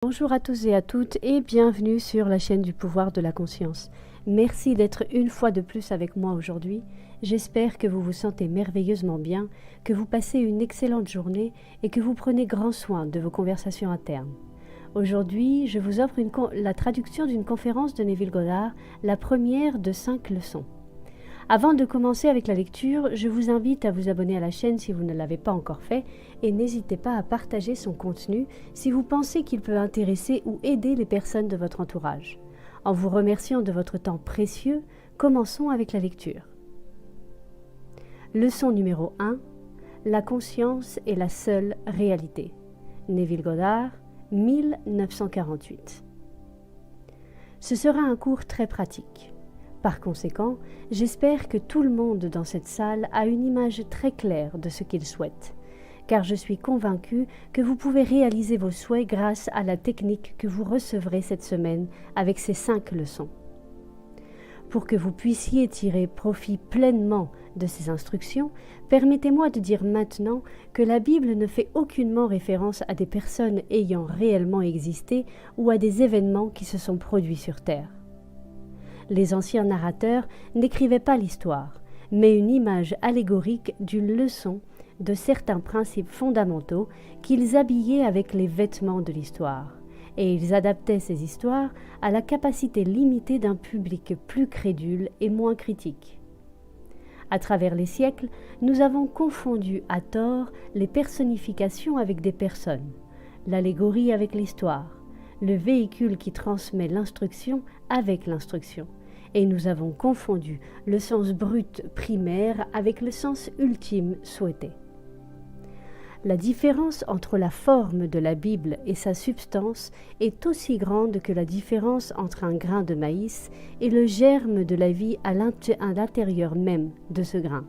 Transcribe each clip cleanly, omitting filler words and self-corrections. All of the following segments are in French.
Bonjour à tous et à toutes et bienvenue sur la chaîne du pouvoir de la conscience. Merci d'être une fois de plus avec moi aujourd'hui. J'espère que vous vous sentez merveilleusement bien, que vous passez une excellente journée et que vous prenez grand soin de vos conversations internes. Aujourd'hui, je vous offre la traduction d'une conférence de Neville Goddard, la première de 5 leçons. Avant de commencer avec la lecture, je vous invite à vous abonner à la chaîne si vous ne l'avez pas encore fait et n'hésitez pas à partager son contenu si vous pensez qu'il peut intéresser ou aider les personnes de votre entourage. En vous remerciant de votre temps précieux, commençons avec la lecture. Leçon numéro 1. La conscience est la seule réalité. Neville Goddard, 1948. Ce sera un cours très pratique. Par conséquent, j'espère que tout le monde dans cette salle a une image très claire de ce qu'il souhaite, car je suis convaincue que vous pouvez réaliser vos souhaits grâce à la technique que vous recevrez cette semaine avec ces 5 leçons. Pour que vous puissiez tirer profit pleinement de ces instructions, permettez-moi de dire maintenant que la Bible ne fait aucunement référence à des personnes ayant réellement existé ou à des événements qui se sont produits sur Terre. Les anciens narrateurs n'écrivaient pas l'histoire, mais une image allégorique d'une leçon de certains principes fondamentaux qu'ils habillaient avec les vêtements de l'histoire, et ils adaptaient ces histoires à la capacité limitée d'un public plus crédule et moins critique. À travers les siècles, nous avons confondu à tort les personnifications avec des personnes, l'allégorie avec l'histoire, le véhicule qui transmet l'instruction avec l'instruction. Et nous avons confondu le sens brut primaire avec le sens ultime souhaité. La différence entre la forme de la Bible et sa substance est aussi grande que la différence entre un grain de maïs et le germe de la vie à l'intérieur même de ce grain.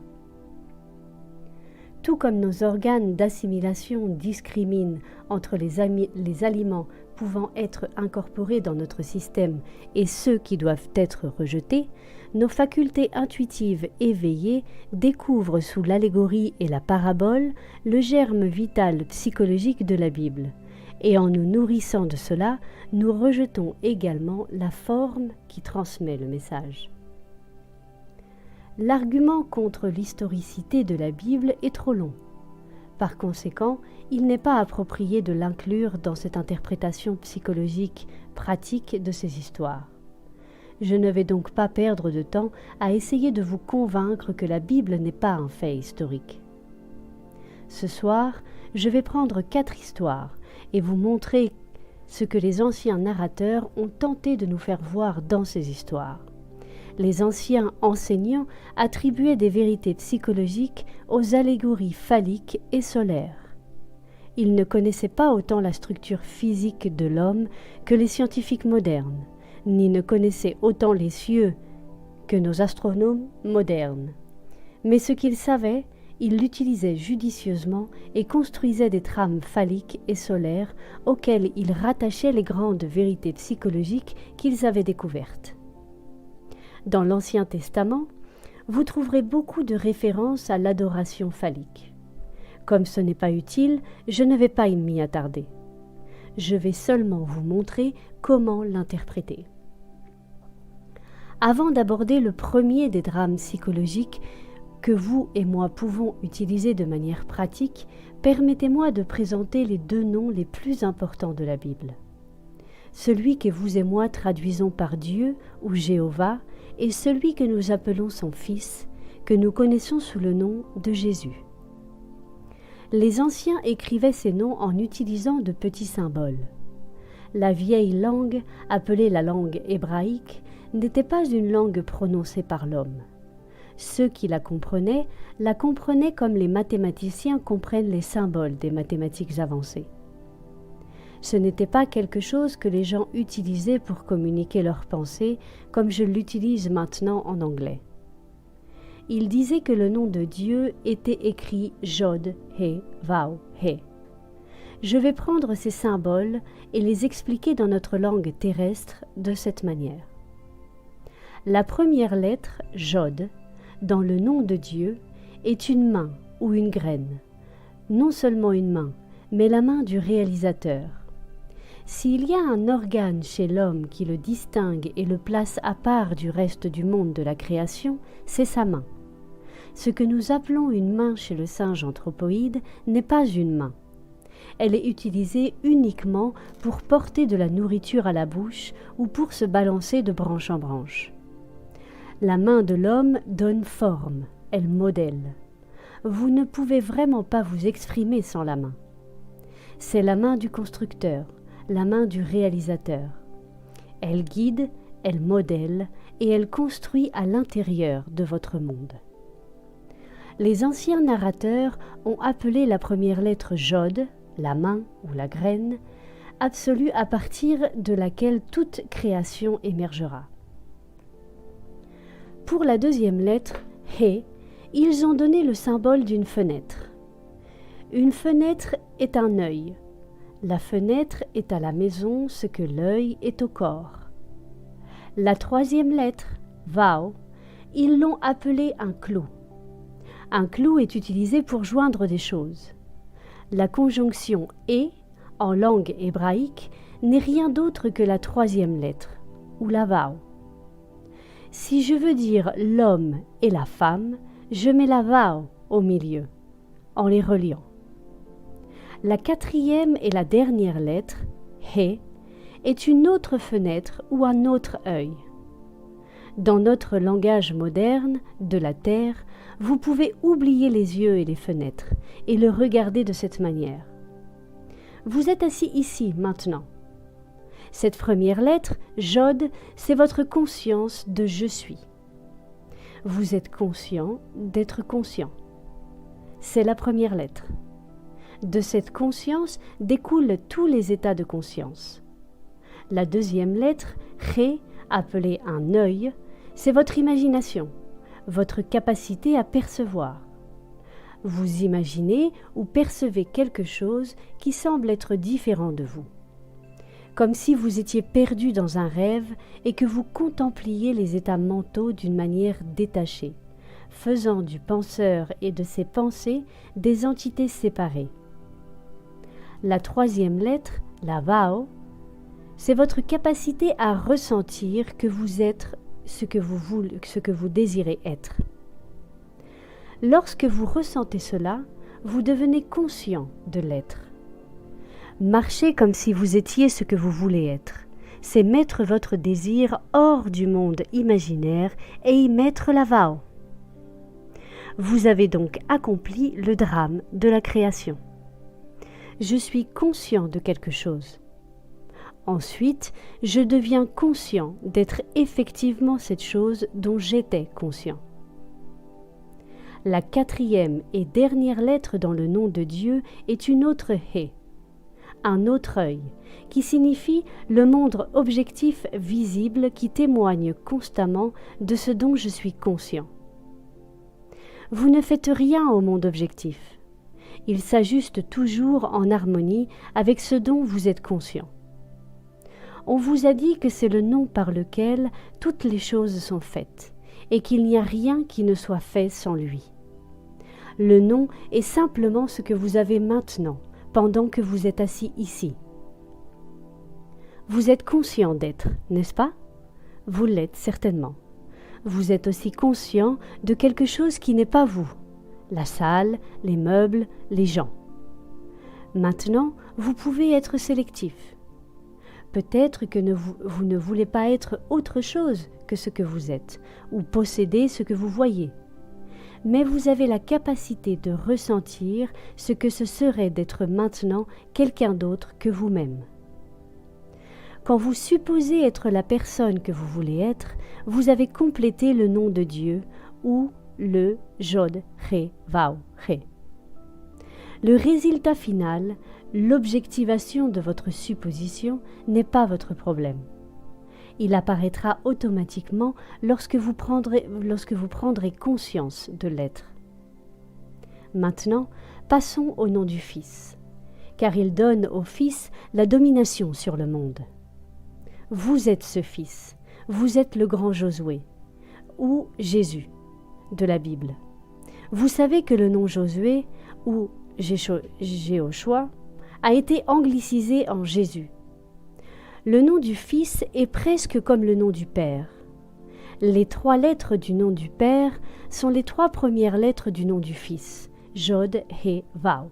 Tout comme nos organes d'assimilation discriminent entre les aliments pouvant être incorporés dans notre système et ceux qui doivent être rejetés, nos facultés intuitives éveillées découvrent sous l'allégorie et la parabole le germe vital psychologique de la Bible. Et en nous nourrissant de cela, nous rejetons également la forme qui transmet le message. L'argument contre l'historicité de la Bible est trop long. Par conséquent, il n'est pas approprié de l'inclure dans cette interprétation psychologique pratique de ces histoires. Je ne vais donc pas perdre de temps à essayer de vous convaincre que la Bible n'est pas un fait historique. Ce soir, je vais prendre 4 histoires et vous montrer ce que les anciens narrateurs ont tenté de nous faire voir dans ces histoires. Les anciens enseignants attribuaient des vérités psychologiques aux allégories phalliques et solaires. Ils ne connaissaient pas autant la structure physique de l'homme que les scientifiques modernes, ni ne connaissaient autant les cieux que nos astronomes modernes. Mais ce qu'ils savaient, ils l'utilisaient judicieusement et construisaient des trames phalliques et solaires auxquelles ils rattachaient les grandes vérités psychologiques qu'ils avaient découvertes. Dans l'Ancien Testament, vous trouverez beaucoup de références à l'adoration phallique. Comme ce n'est pas utile, je ne vais pas m'y attarder. Je vais seulement vous montrer comment l'interpréter. Avant d'aborder le premier des drames psychologiques que vous et moi pouvons utiliser de manière pratique, permettez-moi de présenter les 2 noms les plus importants de la Bible. Celui que vous et moi traduisons par Dieu ou Jéhovah, et celui que nous appelons son Fils, que nous connaissons sous le nom de Jésus. Les anciens écrivaient ces noms en utilisant de petits symboles. La vieille langue, appelée la langue hébraïque, n'était pas une langue prononcée par l'homme. Ceux qui la comprenaient comme les mathématiciens comprennent les symboles des mathématiques avancées. Ce n'était pas quelque chose que les gens utilisaient pour communiquer leurs pensées, comme je l'utilise maintenant en anglais. Ils disaient que le nom de Dieu était écrit Jod, He, Vav, He. Je vais prendre ces symboles et les expliquer dans notre langue terrestre de cette manière. La première lettre, Jod, dans le nom de Dieu, est une main ou une graine. Non seulement une main, mais la main du réalisateur. S'il y a un organe chez l'homme qui le distingue et le place à part du reste du monde de la création, c'est sa main. Ce que nous appelons une main chez le singe anthropoïde n'est pas une main. Elle est utilisée uniquement pour porter de la nourriture à la bouche ou pour se balancer de branche en branche. La main de l'homme donne forme, elle modèle. Vous ne pouvez vraiment pas vous exprimer sans la main. C'est la main du constructeur, la main du réalisateur. Elle guide, elle modèle et elle construit à l'intérieur de votre monde. Les anciens narrateurs ont appelé la première lettre Jod, la main ou la graine, absolue à partir de laquelle toute création émergera. Pour la deuxième lettre, He, ils ont donné le symbole d'une fenêtre. Une fenêtre est un œil. La fenêtre est à la maison ce que l'œil est au corps. La troisième lettre, Vau, ils l'ont appelée un clou. Un clou est utilisé pour joindre des choses. La conjonction « et » en langue hébraïque n'est rien d'autre que la troisième lettre, ou la Vau. Si je veux dire l'homme et la femme, je mets la Vau au milieu, en les reliant. La quatrième et la dernière lettre, He, est une autre fenêtre ou un autre œil. Dans notre langage moderne, de la Terre, vous pouvez oublier les yeux et les fenêtres et le regarder de cette manière. Vous êtes assis ici maintenant. Cette première lettre, Jod, c'est votre conscience de « je suis ». Vous êtes conscient d'être conscient. C'est la première lettre. De cette conscience découlent tous les états de conscience. La deuxième lettre, He, appelée un œil, c'est votre imagination, votre capacité à percevoir. Vous imaginez ou percevez quelque chose qui semble être différent de vous. Comme si vous étiez perdu dans un rêve et que vous contempliez les états mentaux d'une manière détachée, faisant du penseur et de ses pensées des entités séparées. La troisième lettre, la Vau, c'est votre capacité à ressentir que vous êtes ce que vous désirez être. Lorsque vous ressentez cela, vous devenez conscient de l'être. Marchez comme si vous étiez ce que vous voulez être. C'est mettre votre désir hors du monde imaginaire et y mettre la Vau. Vous avez donc accompli le drame de la création. Je suis conscient de quelque chose. Ensuite, je deviens conscient d'être effectivement cette chose dont j'étais conscient. La quatrième et dernière lettre dans le nom de Dieu est une autre He, un autre œil, qui signifie le monde objectif visible qui témoigne constamment de ce dont je suis conscient. Vous ne faites rien au monde objectif. Il s'ajuste toujours en harmonie avec ce dont vous êtes conscient. On vous a dit que c'est le nom par lequel toutes les choses sont faites et qu'il n'y a rien qui ne soit fait sans lui. Le nom est simplement ce que vous avez maintenant, pendant que vous êtes assis ici. Vous êtes conscient d'être, n'est-ce pas? Vous l'êtes certainement. Vous êtes aussi conscient de quelque chose qui n'est pas vous, la salle, les meubles, les gens. Maintenant, vous pouvez être sélectif. Peut-être que vous ne voulez pas être autre chose que ce que vous êtes, ou posséder ce que vous voyez. Mais vous avez la capacité de ressentir ce que ce serait d'être maintenant quelqu'un d'autre que vous-même. Quand vous supposez être la personne que vous voulez être, vous avez complété le nom de Dieu, ou le Jod, He, Vau, He. Le résultat final, l'objectivation de votre supposition, n'est pas votre problème. Il apparaîtra automatiquement lorsque vous prendrez conscience de l'être. Maintenant, passons au nom du Fils, car il donne au Fils la domination sur le monde. Vous êtes ce Fils, vous êtes le grand Josué, ou Jésus, de la Bible. Vous savez que le nom Josué, ou Jéhoshua, a été anglicisé en Jésus. Le nom du Fils est presque comme le nom du Père. Les 3 lettres du nom du Père sont les 3 premières lettres du nom du Fils, Jod, He, Vav.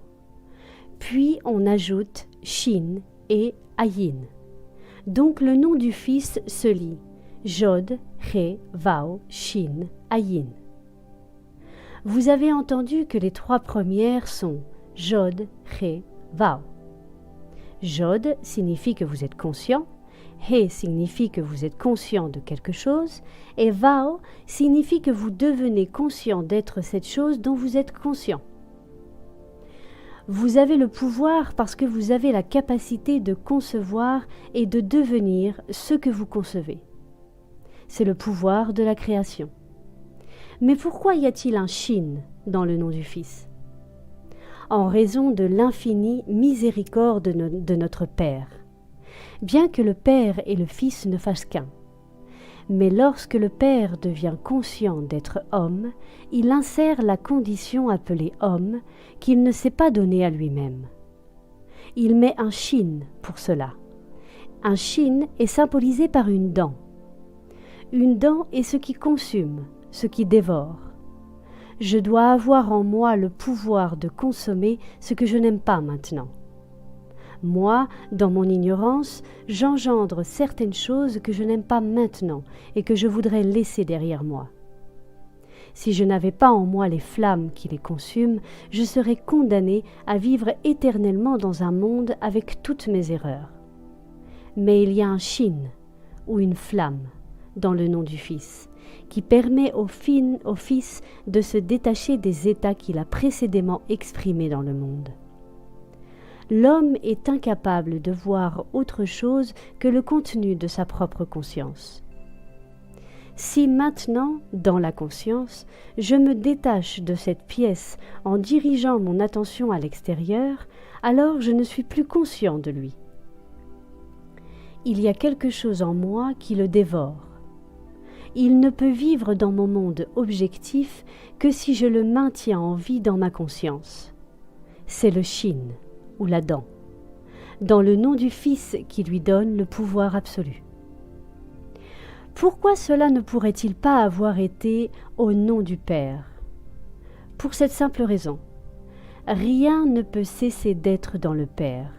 Puis on ajoute Shin et Ayin. Donc le nom du Fils se lit Jod, He, Vav, Shin, Ayin. Vous avez entendu que les 3 premières sont Jod, He, Vav. Jod signifie que vous êtes conscient, He signifie que vous êtes conscient de quelque chose, et Vav signifie que vous devenez conscient d'être cette chose dont vous êtes conscient. Vous avez le pouvoir parce que vous avez la capacité de concevoir et de devenir ce que vous concevez. C'est le pouvoir de la création. Mais pourquoi y a-t-il un Shin dans le nom du Fils ? En raison de l'infinie miséricorde de notre Père. Bien que le Père et le Fils ne fassent qu'un. Mais lorsque le Père devient conscient d'être homme, il insère la condition appelée homme qu'il ne s'est pas donnée à lui-même. Il met un Shin pour cela. Un Shin est symbolisé par une dent. Une dent est ce qui consume, ce qui dévore. Je dois avoir en moi le pouvoir de consommer ce que je n'aime pas maintenant. Moi, dans mon ignorance, j'engendre certaines choses que je n'aime pas maintenant et que je voudrais laisser derrière moi. Si je n'avais pas en moi les flammes qui les consument, je serais condamné à vivre éternellement dans un monde avec toutes mes erreurs. Mais il y a un Shin, ou une flamme, dans le nom du Fils, qui permet au Fils de se détacher des états qu'il a précédemment exprimés dans le monde. L'homme est incapable de voir autre chose que le contenu de sa propre conscience. Si maintenant, dans la conscience, je me détache de cette pièce en dirigeant mon attention à l'extérieur, alors je ne suis plus conscient de lui. Il y a quelque chose en moi qui le dévore. Il ne peut vivre dans mon monde objectif que si je le maintiens en vie dans ma conscience. C'est le Shin, ou la dent, dans le nom du Fils qui lui donne le pouvoir absolu. Pourquoi cela ne pourrait-il pas avoir été au nom du Père ? Pour cette simple raison, rien ne peut cesser d'être dans le Père.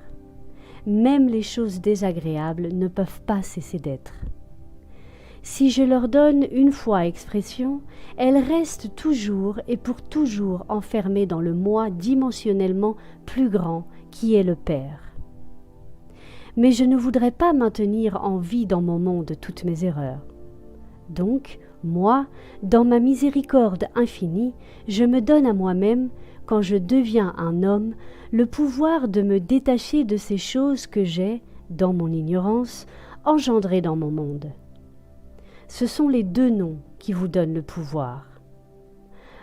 Même les choses désagréables ne peuvent pas cesser d'être. Si je leur donne une fois expression, elles restent toujours et pour toujours enfermées dans le moi dimensionnellement plus grand qui est le Père. Mais je ne voudrais pas maintenir en vie dans mon monde toutes mes erreurs. Donc, moi, dans ma miséricorde infinie, je me donne à moi-même, quand je deviens un homme, le pouvoir de me détacher de ces choses que j'ai, dans mon ignorance, engendrées dans mon monde. Ce sont les 2 noms qui vous donnent le pouvoir.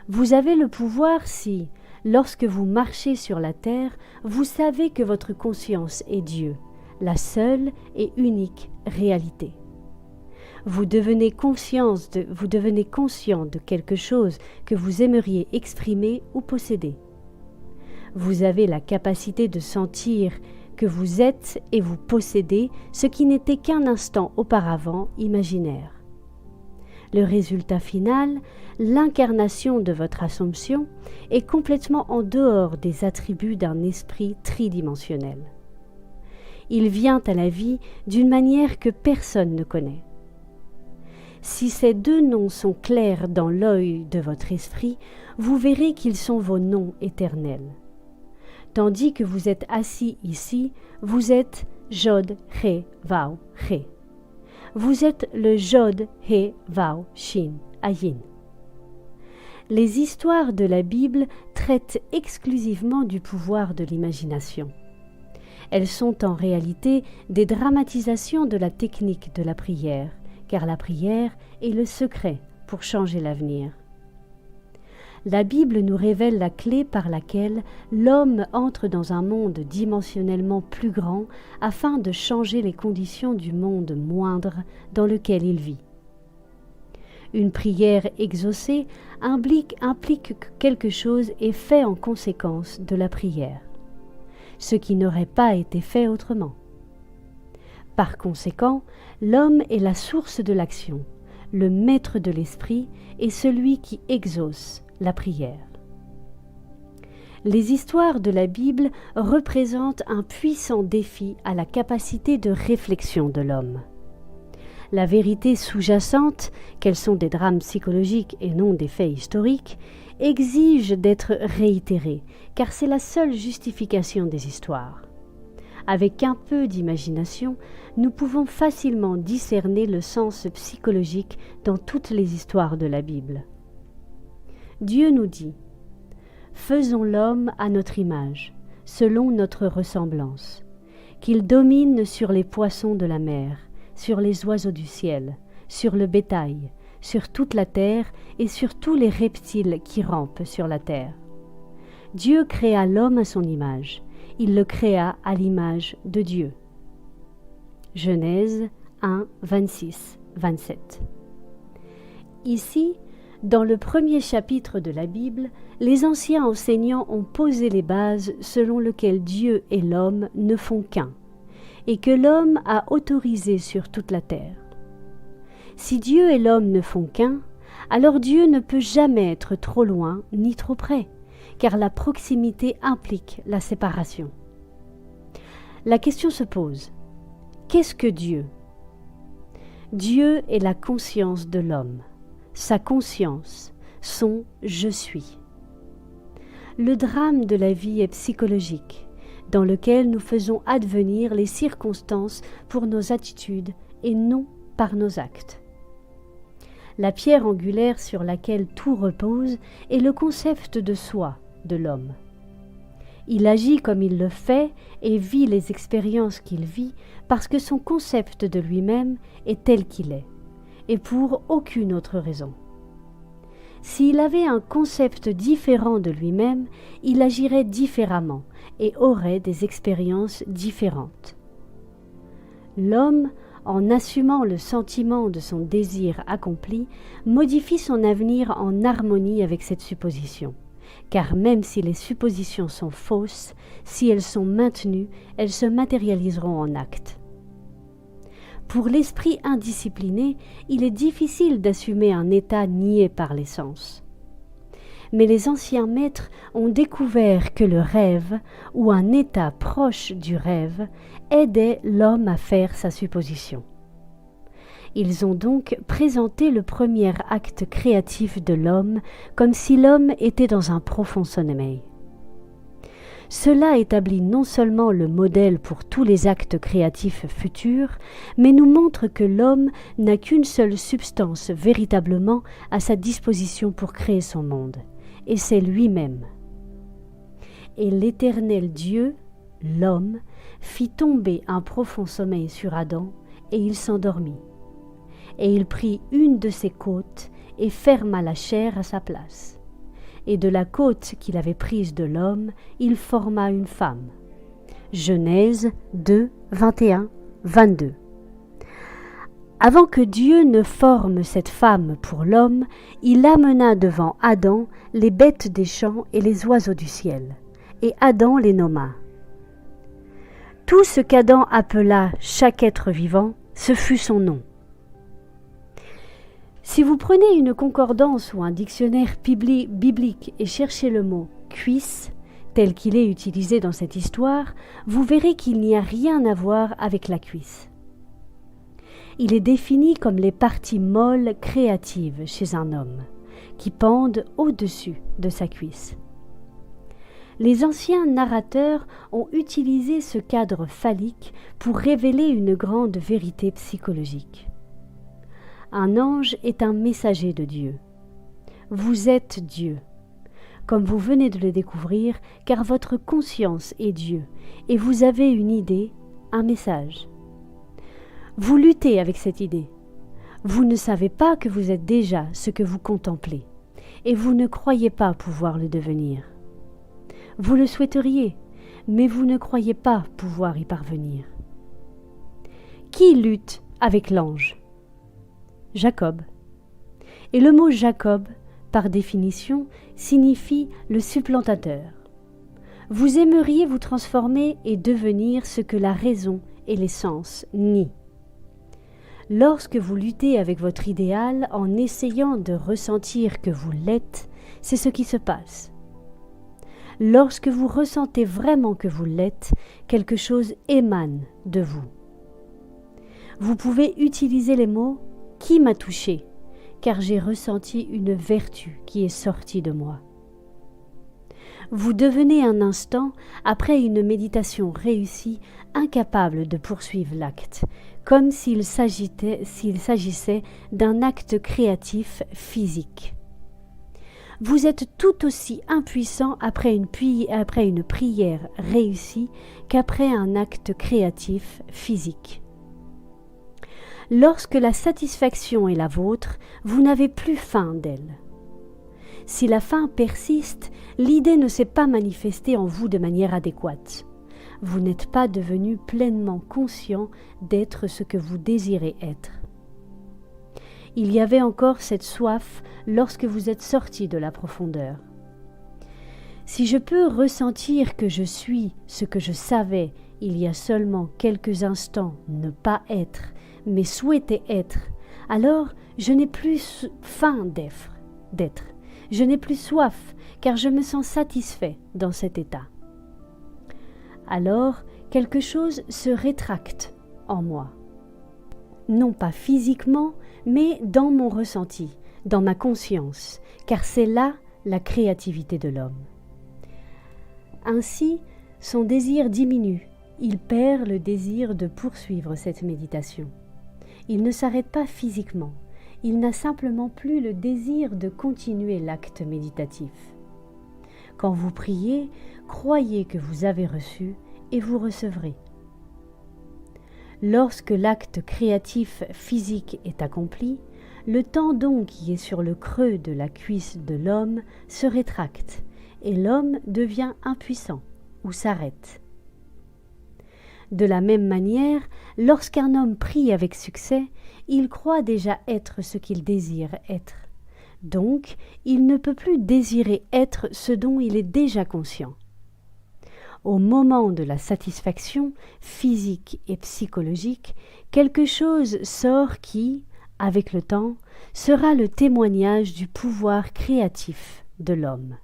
Vous avez le pouvoir si, lorsque vous marchez sur la terre, vous savez que votre conscience est Dieu, la seule et unique réalité. Vous devenez conscient de quelque chose que vous aimeriez exprimer ou posséder. Vous avez la capacité de sentir que vous êtes et vous possédez ce qui n'était qu'un instant auparavant imaginaire. Le résultat final, l'incarnation de votre assomption, est complètement en dehors des attributs d'un esprit tridimensionnel. Il vient à la vie d'une manière que personne ne connaît. Si ces 2 noms sont clairs dans l'œil de votre esprit, vous verrez qu'ils sont vos noms éternels. Tandis que vous êtes assis ici, vous êtes Jod, He, Vav, He. Vous êtes le Jod, He, Vav, Shin, Ayin. Les histoires de la Bible traitent exclusivement du pouvoir de l'imagination. Elles sont en réalité des dramatisations de la technique de la prière, car la prière est le secret pour changer l'avenir. La Bible nous révèle la clé par laquelle l'homme entre dans un monde dimensionnellement plus grand afin de changer les conditions du monde moindre dans lequel il vit. Une prière exaucée implique que quelque chose est fait en conséquence de la prière, ce qui n'aurait pas été fait autrement. Par conséquent, l'homme est la source de l'action, le maître de l'esprit et celui qui exauce la prière. Les histoires de la Bible représentent un puissant défi à la capacité de réflexion de l'homme. La vérité sous-jacente, qu'elles sont des drames psychologiques et non des faits historiques, exige d'être réitérée, car c'est la seule justification des histoires. Avec un peu d'imagination, nous pouvons facilement discerner le sens psychologique dans toutes les histoires de la Bible. Dieu nous dit « Faisons l'homme à notre image, selon notre ressemblance, qu'il domine sur les poissons de la mer, sur les oiseaux du ciel, sur le bétail, sur toute la terre et sur tous les reptiles qui rampent sur la terre. Dieu créa l'homme à son image, il le créa à l'image de Dieu. » Genèse 1, 26, 27. Ici, dans le premier chapitre de la Bible, les anciens enseignants ont posé les bases selon lesquelles Dieu et l'homme ne font qu'un, et que l'homme a autorisé sur toute la terre. Si Dieu et l'homme ne font qu'un, alors Dieu ne peut jamais être trop loin ni trop près, car la proximité implique la séparation. La question se pose, qu'est-ce que Dieu ? Dieu est la conscience de l'homme, sa conscience, son « je suis ». Le drame de la vie est psychologique, dans lequel nous faisons advenir les circonstances pour nos attitudes et non par nos actes. La pierre angulaire sur laquelle tout repose est le concept de soi de l'homme. Il agit comme il le fait et vit les expériences qu'il vit parce que son concept de lui-même est tel qu'il est, et pour aucune autre raison. S'il avait un concept différent de lui-même, il agirait différemment et aurait des expériences différentes. L'homme, en assumant le sentiment de son désir accompli, modifie son avenir en harmonie avec cette supposition. Car même si les suppositions sont fausses, si elles sont maintenues, elles se matérialiseront en actes. Pour l'esprit indiscipliné, il est difficile d'assumer un état nié par les sens. Mais les anciens maîtres ont découvert que le rêve, ou un état proche du rêve, aidait l'homme à faire sa supposition. Ils ont donc présenté le premier acte créatif de l'homme comme si l'homme était dans un profond sommeil. Cela établit non seulement le modèle pour tous les actes créatifs futurs, mais nous montre que l'homme n'a qu'une seule substance véritablement à sa disposition pour créer son monde, et c'est lui-même. Et l'Éternel Dieu, l'homme, fit tomber un profond sommeil sur Adam, et il s'endormit. Et il prit une de ses côtes et ferma la chair à sa place. Et de la côte qu'il avait prise de l'homme, il forma une femme. Genèse 2, 21, 22. Avant que Dieu ne forme cette femme pour l'homme, il amena devant Adam les bêtes des champs et les oiseaux du ciel. Et Adam les nomma. Tout ce qu'Adam appela chaque être vivant, ce fut son nom. Si vous prenez une concordance ou un dictionnaire biblique et cherchez le mot « cuisse », tel qu'il est utilisé dans cette histoire, vous verrez qu'il n'y a rien à voir avec la cuisse. Il est défini comme les parties molles créatives chez un homme, qui pendent au-dessus de sa cuisse. Les anciens narrateurs ont utilisé ce cadre phallique pour révéler une grande vérité psychologique. Un ange est un messager de Dieu. Vous êtes Dieu, comme vous venez de le découvrir, car votre conscience est Dieu, et vous avez une idée, un message. Vous luttez avec cette idée. Vous ne savez pas que vous êtes déjà ce que vous contemplez, et vous ne croyez pas pouvoir le devenir. Vous le souhaiteriez, mais vous ne croyez pas pouvoir y parvenir. Qui lutte avec l'ange ? Jacob. Et le mot Jacob, par définition, signifie le supplantateur. Vous aimeriez vous transformer et devenir ce que la raison et les sens nient. Lorsque vous luttez avec votre idéal en essayant de ressentir que vous l'êtes, c'est ce qui se passe. Lorsque vous ressentez vraiment que vous l'êtes, quelque chose émane de vous. Vous pouvez utiliser les mots « qui m'a touché » car j'ai ressenti une vertu qui est sortie de moi. Vous devenez un instant, après une méditation réussie, incapable de poursuivre l'acte, comme s'il s'agissait d'un acte créatif physique. Vous êtes tout aussi impuissant après une prière réussie qu'après un acte créatif physique. Lorsque la satisfaction est la vôtre, vous n'avez plus faim d'elle. Si la faim persiste, l'idée ne s'est pas manifestée en vous de manière adéquate. Vous n'êtes pas devenu pleinement conscient d'être ce que vous désirez être. Il y avait encore cette soif lorsque vous êtes sorti de la profondeur. Si je peux ressentir que je suis ce que je savais il y a seulement quelques instants ne pas être, mais souhaiter être, alors je n'ai plus faim d'être. Je n'ai plus soif, car je me sens satisfait dans cet état. Alors, quelque chose se rétracte en moi. Non pas physiquement, mais dans mon ressenti, dans ma conscience, car c'est là la créativité de l'homme. Ainsi, son désir diminue, il perd le désir de poursuivre cette méditation. Il ne s'arrête pas physiquement, il n'a simplement plus le désir de continuer l'acte méditatif. Quand vous priez, croyez que vous avez reçu et vous recevrez. Lorsque l'acte créatif physique est accompli, le tendon qui est sur le creux de la cuisse de l'homme se rétracte et l'homme devient impuissant ou s'arrête. De la même manière, lorsqu'un homme prie avec succès, il croit déjà être ce qu'il désire être. Donc, il ne peut plus désirer être ce dont il est déjà conscient. Au moment de la satisfaction physique et psychologique, quelque chose sort qui, avec le temps, sera le témoignage du pouvoir créatif de l'homme.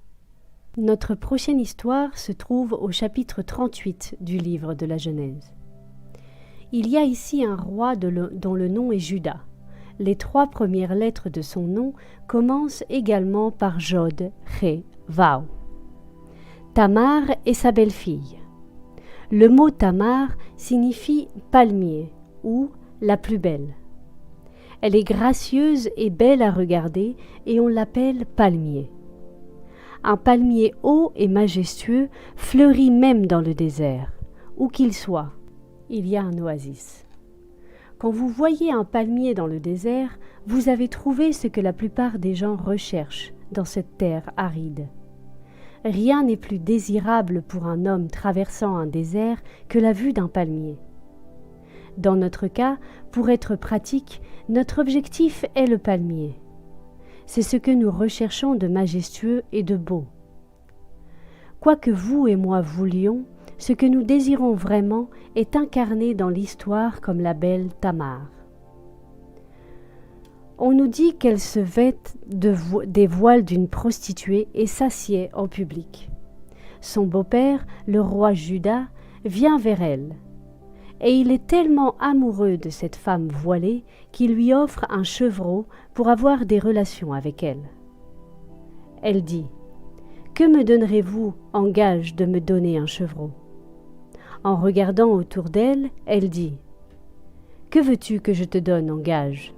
Notre prochaine histoire se trouve au chapitre 38 du livre de la Genèse. Il y a ici un roi dont le nom est Juda. Les 3 premières lettres de son nom commencent également par Jod, Ré, Vau. Tamar est sa belle-fille. Le mot Tamar signifie palmier ou la plus belle. Elle est gracieuse et belle à regarder et on l'appelle palmier. Un palmier haut et majestueux fleurit même dans le désert. Où qu'il soit, il y a un oasis. Quand vous voyez un palmier dans le désert, vous avez trouvé ce que la plupart des gens recherchent dans cette terre aride. Rien n'est plus désirable pour un homme traversant un désert que la vue d'un palmier. Dans notre cas, pour être pratique, notre objectif est le palmier. C'est ce que nous recherchons de majestueux et de beau. Quoi que vous et moi voulions, ce que nous désirons vraiment est incarné dans l'histoire comme la belle Tamar. On nous dit qu'elle se vêt des voiles d'une prostituée et s'assied en public. Son beau-père, le roi Juda, vient vers elle. Et il est tellement amoureux de cette femme voilée qu'il lui offre un chevreau pour avoir des relations avec elle. Elle dit : « Que me donnerez-vous en gage de me donner un chevreau ?» En regardant autour d'elle, elle dit : « Que veux-tu que je te donne en gage ?»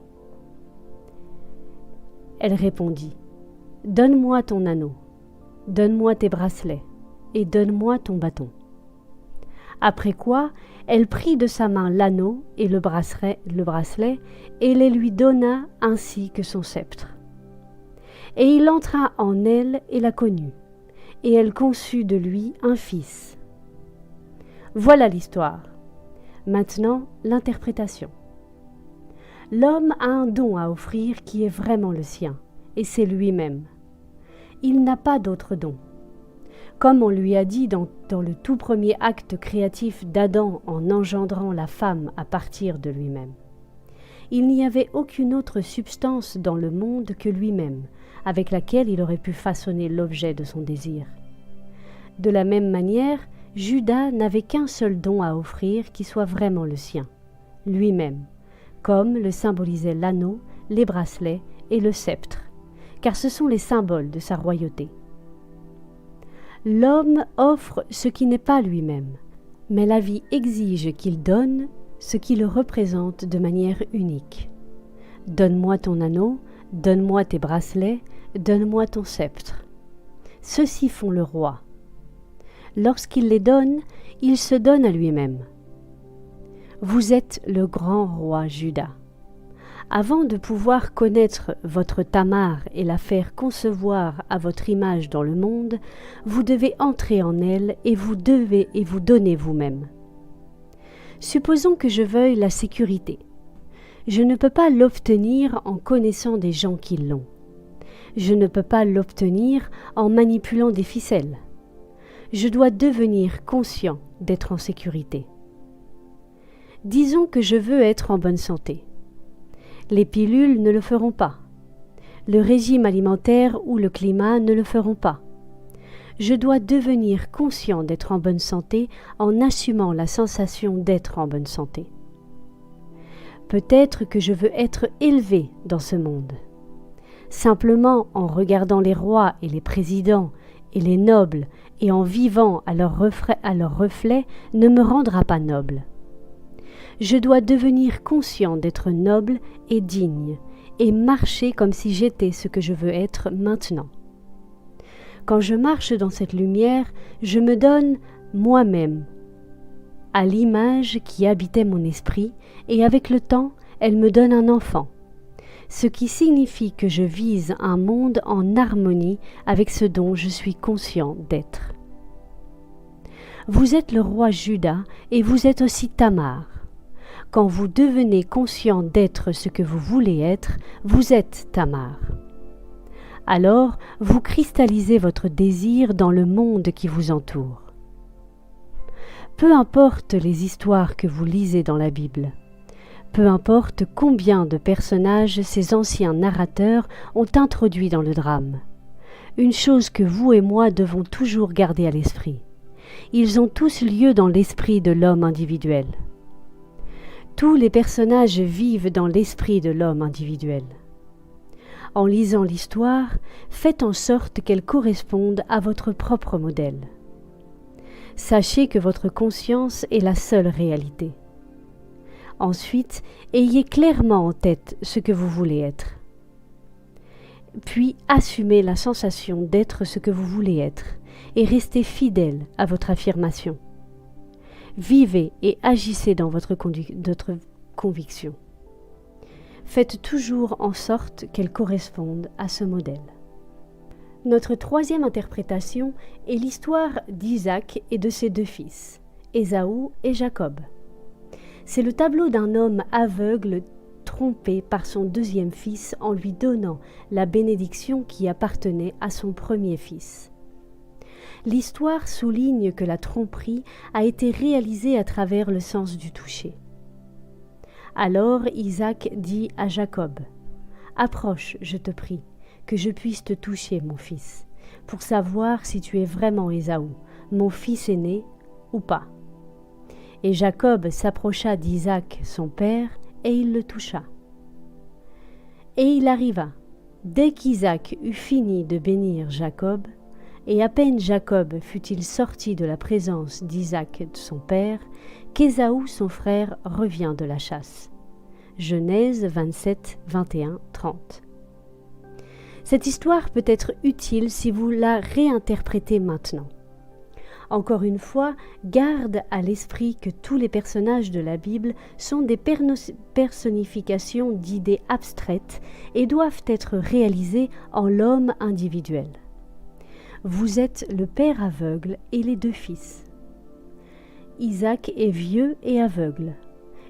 Elle répondit : « Donne-moi ton anneau, donne-moi tes bracelets et donne-moi ton bâton. » Après quoi, elle prit de sa main l'anneau et le bracelet et les lui donna ainsi que son sceptre. Et il entra en elle et la connut, et elle conçut de lui un fils. Voilà l'histoire. Maintenant, l'interprétation. L'homme a un don à offrir qui est vraiment le sien, et c'est lui-même. Il n'a pas d'autre don. Comme on lui a dit dans le tout premier acte créatif d'Adam en engendrant la femme à partir de lui-même. il n'y avait aucune autre substance dans le monde que lui-même, avec laquelle il aurait pu façonner l'objet de son désir. De la même manière, Judas n'avait qu'un seul don à offrir qui soit vraiment le sien, lui-même, comme le symbolisaient l'anneau, les bracelets et le sceptre, car ce sont les symboles de sa royauté. L'homme offre ce qui n'est pas lui-même, mais la vie exige qu'il donne ce qui le représente de manière unique. Donne-moi ton anneau, donne-moi tes bracelets, donne-moi ton sceptre. Ceux-ci font le roi. Lorsqu'il les donne, il se donne à lui-même. Vous êtes le grand roi Judas. Avant de pouvoir connaître votre Tamar et la faire concevoir à votre image dans le monde, vous devez entrer en elle et vous devez vous donner vous-même. Supposons que je veuille la sécurité. Je ne peux pas l'obtenir en connaissant des gens qui l'ont. Je ne peux pas l'obtenir en manipulant des ficelles. Je dois devenir conscient d'être en sécurité. Disons que je veux être en bonne santé. Les pilules ne le feront pas. Le régime alimentaire ou le climat ne le feront pas. Je dois devenir conscient d'être en bonne santé en assumant la sensation d'être en bonne santé. Peut-être que je veux être élevé dans ce monde. Simplement en regardant les rois et les présidents et les nobles et en vivant à leur reflet ne me rendra pas noble. Je dois devenir conscient d'être noble et digne et marcher comme si j'étais ce que je veux être maintenant. Quand je marche dans cette lumière, je me donne moi-même à l'image qui habitait mon esprit et avec le temps, elle me donne un enfant, ce qui signifie que je vise un monde en harmonie avec ce dont je suis conscient d'être. Vous êtes le roi Judas et vous êtes aussi Tamar. Quand vous devenez conscient d'être ce que vous voulez être, vous êtes Tamar. Alors, vous cristallisez votre désir dans le monde qui vous entoure. Peu importe les histoires que vous lisez dans la Bible, peu importe combien de personnages ces anciens narrateurs ont introduits dans le drame, une chose que vous et moi devons toujours garder à l'esprit. Ils ont tous lieu dans l'esprit de l'homme individuel. Tous les personnages vivent dans l'esprit de l'homme individuel. En lisant l'histoire, faites en sorte qu'elle corresponde à votre propre modèle. Sachez que votre conscience est la seule réalité. Ensuite, ayez clairement en tête ce que vous voulez être. Puis, assumez la sensation d'être ce que vous voulez être et restez fidèle à votre affirmation. Vivez et agissez dans votre conviction. Faites toujours en sorte qu'elle corresponde à ce modèle. Notre troisième interprétation est l'histoire d'Isaac et de ses deux fils, Ésaü et Jacob. C'est le tableau d'un homme aveugle trompé par son deuxième fils en lui donnant la bénédiction qui appartenait à son premier fils. L'histoire souligne que la tromperie a été réalisée à travers le sens du toucher. Alors Isaac dit à Jacob : « Approche, je te prie, que je puisse te toucher, mon fils, pour savoir si tu es vraiment Ésaü, mon fils aîné, ou pas. » Et Jacob s'approcha d'Isaac, son père, et il le toucha. Et il arriva, dès qu'Isaac eut fini de bénir Jacob, et à peine Jacob fut-il sorti de la présence d'Isaac, son père, qu'Ésaü, son frère, revient de la chasse. Genèse 27, 21, 30. Cette histoire peut être utile si vous la réinterprétez maintenant. Encore une fois, garde à l'esprit que tous les personnages de la Bible sont des personnifications d'idées abstraites et doivent être réalisées en l'homme individuel. Vous êtes le père aveugle et les deux fils. Isaac est vieux et aveugle,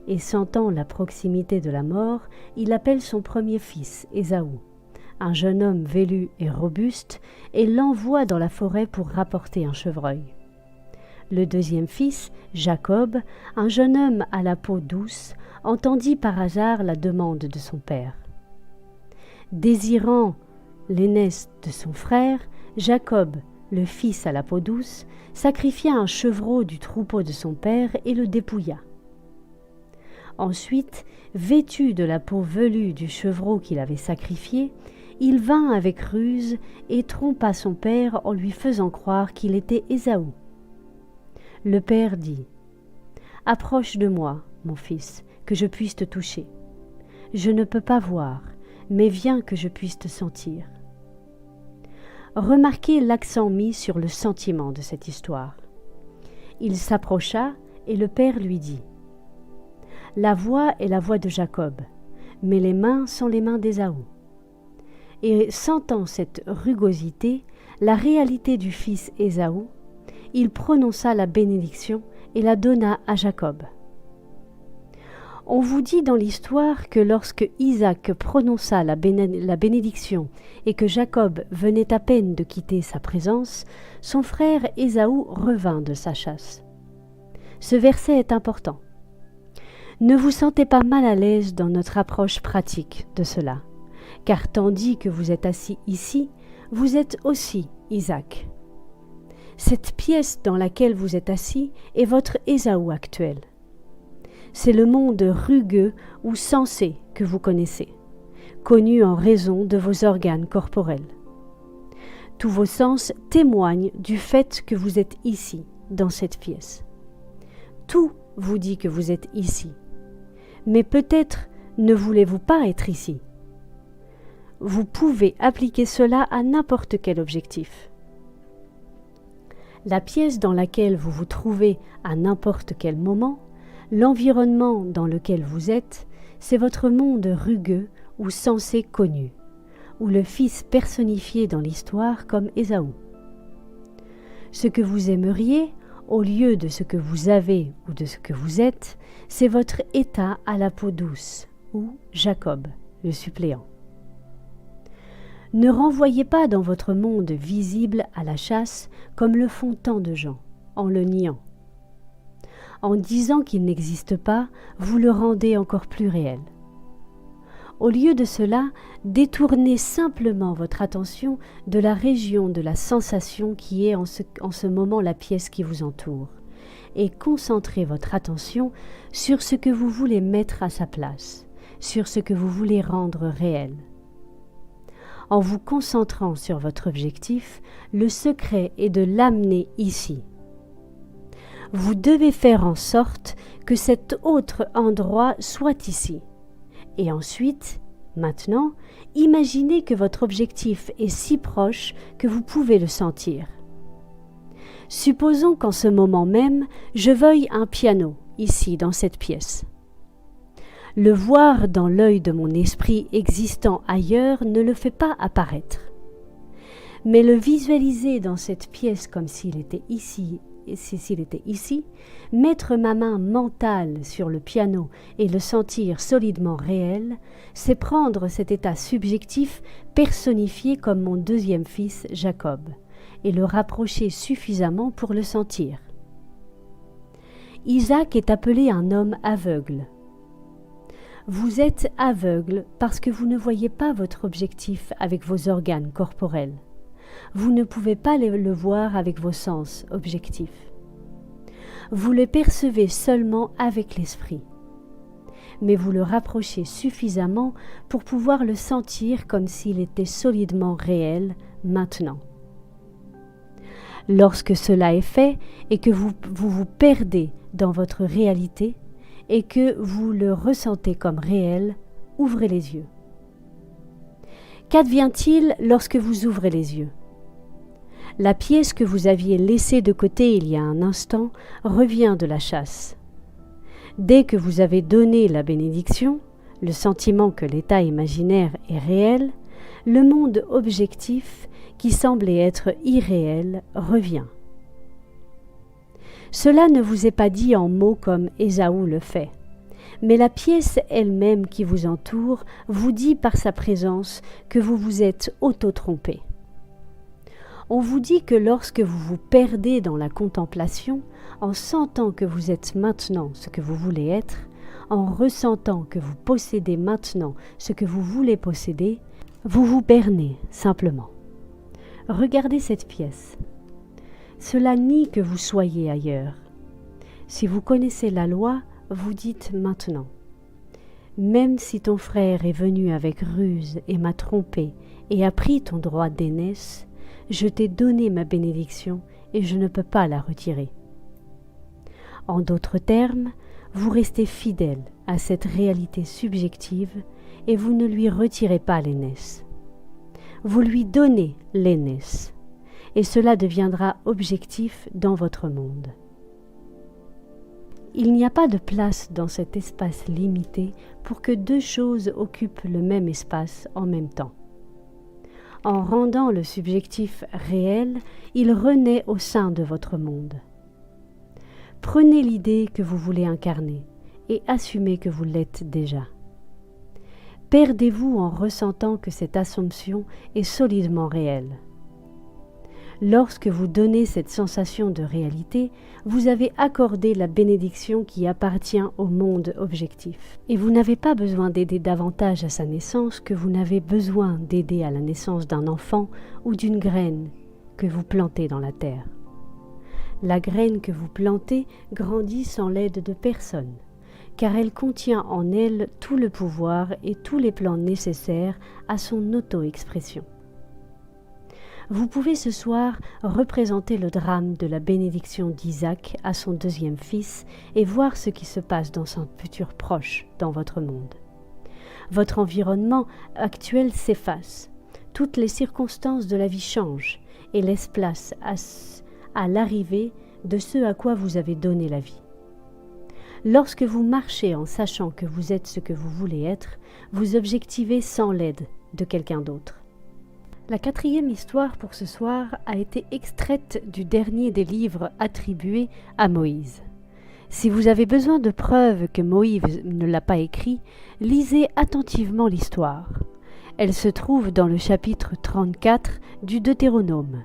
et sentant la proximité de la mort, il appelle son premier fils, Ésaü, un jeune homme velu et robuste, et l'envoie dans la forêt pour rapporter un chevreuil. Le deuxième fils, Jacob, un jeune homme à la peau douce, entendit par hasard la demande de son père. Désirant l'aînesse de son frère, Jacob, le fils à la peau douce, sacrifia un chevreau du troupeau de son père et le dépouilla. Ensuite, vêtu de la peau velue du chevreau qu'il avait sacrifié, il vint avec ruse et trompa son père en lui faisant croire qu'il était Ésaü. Le père dit : « Approche de moi, mon fils, que je puisse te toucher. Je ne peux pas voir, mais viens que je puisse te sentir. » Remarquez l'accent mis sur le sentiment de cette histoire. Il s'approcha et le père lui dit : « La voix est la voix de Jacob, mais les mains sont les mains d'Ésaü. » Et sentant cette rugosité, la réalité du fils Ésaü, il prononça la bénédiction et la donna à Jacob. On vous dit dans l'histoire que lorsque Isaac prononça la bénédiction et que Jacob venait à peine de quitter sa présence, son frère Ésaü revint de sa chasse. Ce verset est important. Ne vous sentez pas mal à l'aise dans notre approche pratique de cela, car tandis que vous êtes assis ici, vous êtes aussi Isaac. Cette pièce dans laquelle vous êtes assis est votre Ésaü actuel. C'est le monde rugueux ou sensé que vous connaissez, connu en raison de vos organes corporels. Tous vos sens témoignent du fait que vous êtes ici, dans cette pièce. Tout vous dit que vous êtes ici, mais peut-être ne voulez-vous pas être ici. Vous pouvez appliquer cela à n'importe quel objectif. La pièce dans laquelle vous vous trouvez à n'importe quel moment, l'environnement dans lequel vous êtes, c'est votre monde rugueux ou sensé connu, ou le fils personnifié dans l'histoire comme Ésaü. Ce que vous aimeriez, au lieu de ce que vous avez ou de ce que vous êtes, c'est votre état à la peau douce, ou Jacob, le suppléant. Ne renvoyez pas dans votre monde visible à la chasse comme le font tant de gens, en le niant. En disant qu'il n'existe pas, vous le rendez encore plus réel. Au lieu de cela, détournez simplement votre attention de la région de la sensation qui est en ce moment la pièce qui vous entoure, et concentrez votre attention sur ce que vous voulez mettre à sa place, sur ce que vous voulez rendre réel. En vous concentrant sur votre objectif, le secret est de l'amener ici. Vous devez faire en sorte que cet autre endroit soit ici. Et ensuite, maintenant, imaginez que votre objectif est si proche que vous pouvez le sentir. Supposons qu'en ce moment même, je veuille un piano, ici, dans cette pièce. Le voir dans l'œil de mon esprit existant ailleurs ne le fait pas apparaître. Mais le visualiser dans cette pièce comme s'il était ici, mettre ma main mentale sur le piano et le sentir solidement réel, c'est prendre cet état subjectif personnifié comme mon deuxième fils Jacob et le rapprocher suffisamment pour le sentir. Isaac est appelé un homme aveugle. Vous êtes aveugle parce que vous ne voyez pas votre objectif avec vos organes corporels. Vous ne pouvez pas le voir avec vos sens objectifs. Vous le percevez seulement avec l'esprit. Mais vous le rapprochez suffisamment pour pouvoir le sentir comme s'il était solidement réel maintenant. Lorsque cela est fait et que vous perdez dans votre réalité et que vous le ressentez comme réel, ouvrez les yeux. Qu'advient-il lorsque vous ouvrez les yeux ? La pièce que vous aviez laissée de côté il y a un instant revient de la chasse. Dès que vous avez donné la bénédiction, le sentiment que l'état imaginaire est réel, le monde objectif, qui semblait être irréel, revient. Cela ne vous est pas dit en mots comme Ésaü le fait, mais la pièce elle-même qui vous entoure vous dit par sa présence que vous vous êtes auto-trompé. On vous dit que lorsque vous vous perdez dans la contemplation, en sentant que vous êtes maintenant ce que vous voulez être, en ressentant que vous possédez maintenant ce que vous voulez posséder, vous vous bernez simplement. Regardez cette pièce. Cela nie que vous soyez ailleurs. Si vous connaissez la loi, vous dites maintenant. Même si ton frère est venu avec ruse et m'a trompé et a pris ton droit d'aînesse, je t'ai donné ma bénédiction et je ne peux pas la retirer. En d'autres termes, vous restez fidèle à cette réalité subjective et vous ne lui retirez pas l'aînesse. Vous lui donnez l'aînesse et cela deviendra objectif dans votre monde. Il n'y a pas de place dans cet espace limité pour que deux choses occupent le même espace en même temps. En rendant le subjectif réel, il renaît au sein de votre monde. Prenez l'idée que vous voulez incarner et assumez que vous l'êtes déjà. Perdez-vous en ressentant que cette assomption est solidement réelle. Lorsque vous donnez cette sensation de réalité, vous avez accordé la bénédiction qui appartient au monde objectif. Et vous n'avez pas besoin d'aider davantage à sa naissance que vous n'avez besoin d'aider à la naissance d'un enfant ou d'une graine que vous plantez dans la terre. La graine que vous plantez grandit sans l'aide de personne, car elle contient en elle tout le pouvoir et tous les plans nécessaires à son auto-expression. Vous pouvez ce soir représenter le drame de la bénédiction d'Isaac à son deuxième fils et voir ce qui se passe dans son futur proche dans votre monde. Votre environnement actuel s'efface, toutes les circonstances de la vie changent et laissent place à l'arrivée de ce à quoi vous avez donné la vie. Lorsque vous marchez en sachant que vous êtes ce que vous voulez être, vous objectivez sans l'aide de quelqu'un d'autre. La quatrième histoire pour ce soir a été extraite du dernier des livres attribués à Moïse. Si vous avez besoin de preuves que Moïse ne l'a pas écrit, lisez attentivement l'histoire. Elle se trouve dans le chapitre 34 du Deutéronome.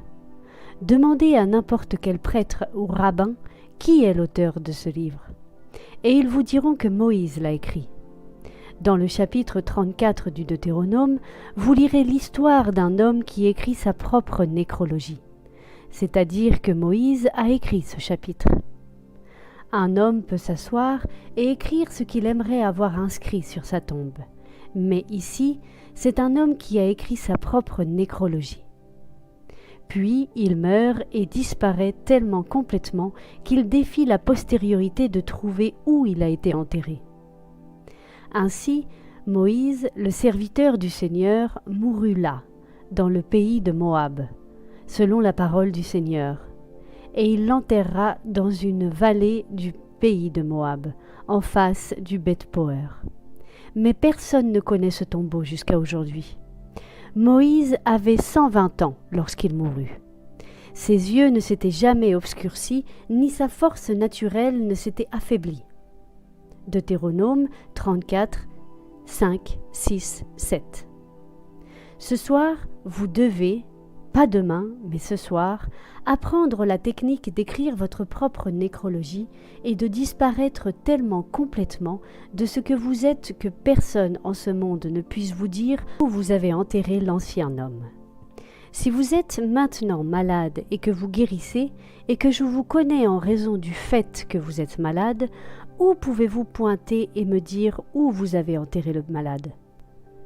Demandez à n'importe quel prêtre ou rabbin qui est l'auteur de ce livre, et ils vous diront que Moïse l'a écrit. Dans le chapitre 34 du Deutéronome, vous lirez l'histoire d'un homme qui écrit sa propre nécrologie, c'est-à-dire que Moïse a écrit ce chapitre. Un homme peut s'asseoir et écrire ce qu'il aimerait avoir inscrit sur sa tombe, mais ici, c'est un homme qui a écrit sa propre nécrologie. Puis il meurt et disparaît tellement complètement qu'il défie la postériorité de trouver où il a été enterré. Ainsi, Moïse, le serviteur du Seigneur, mourut là, dans le pays de Moab, selon la parole du Seigneur, et il l'enterra dans une vallée du pays de Moab, en face du Beth-Poër. Mais personne ne connaît ce tombeau jusqu'à aujourd'hui. Moïse avait 120 ans lorsqu'il mourut. Ses yeux ne s'étaient jamais obscurcis, ni sa force naturelle ne s'était affaiblie. Deutéronome 34, 5, 6, 7. Ce soir, vous devez, pas demain, mais ce soir, apprendre la technique d'écrire votre propre nécrologie et de disparaître tellement complètement de ce que vous êtes que personne en ce monde ne puisse vous dire où vous avez enterré l'ancien homme. Si vous êtes maintenant malade et que vous guérissez, et que je vous connais en raison du fait que vous êtes malade, où pouvez-vous pointer et me dire où vous avez enterré le malade?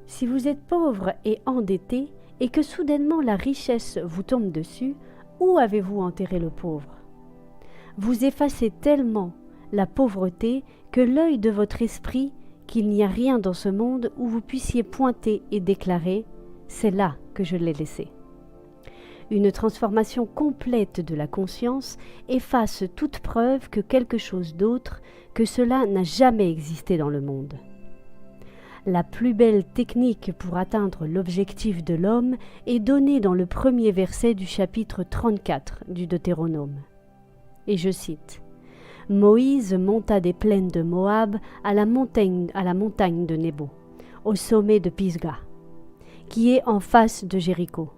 Si vous êtes pauvre et endetté, et que soudainement la richesse vous tombe dessus, où avez-vous enterré le pauvre? Vous effacez tellement la pauvreté que l'œil de votre esprit qu'il n'y a rien dans ce monde où vous puissiez pointer et déclarer « c'est là que je l'ai laissé ». Une transformation complète de la conscience efface toute preuve que quelque chose d'autre que cela n'a jamais existé dans le monde. La plus belle technique pour atteindre l'objectif de l'homme est donnée dans le premier verset du chapitre 34 du Deutéronome. Et je cite « Moïse monta des plaines de Moab à la montagne de Nebo, au sommet de Pisga, qui est en face de Jéricho.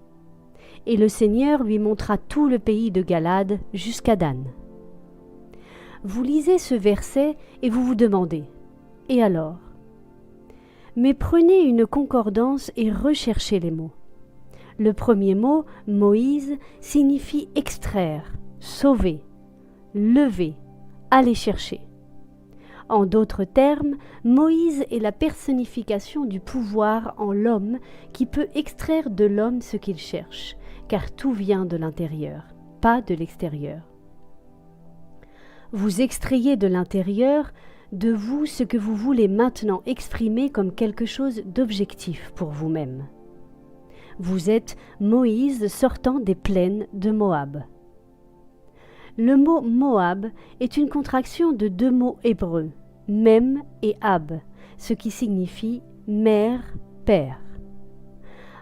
Et le Seigneur lui montra tout le pays de Galade jusqu'à Dan. Vous lisez ce verset et vous vous demandez « Et alors ?» Mais prenez une concordance et recherchez les mots. Le premier mot, Moïse, signifie extraire, sauver, lever, aller chercher. En d'autres termes, Moïse est la personnification du pouvoir en l'homme qui peut extraire de l'homme ce qu'il cherche, car tout vient de l'intérieur, pas de l'extérieur. Vous extrayez de l'intérieur de vous ce que vous voulez maintenant exprimer comme quelque chose d'objectif pour vous-même. Vous êtes Moïse sortant des plaines de Moab. Le mot Moab est une contraction de deux mots hébreux, Mem et Ab, ce qui signifie mère, père.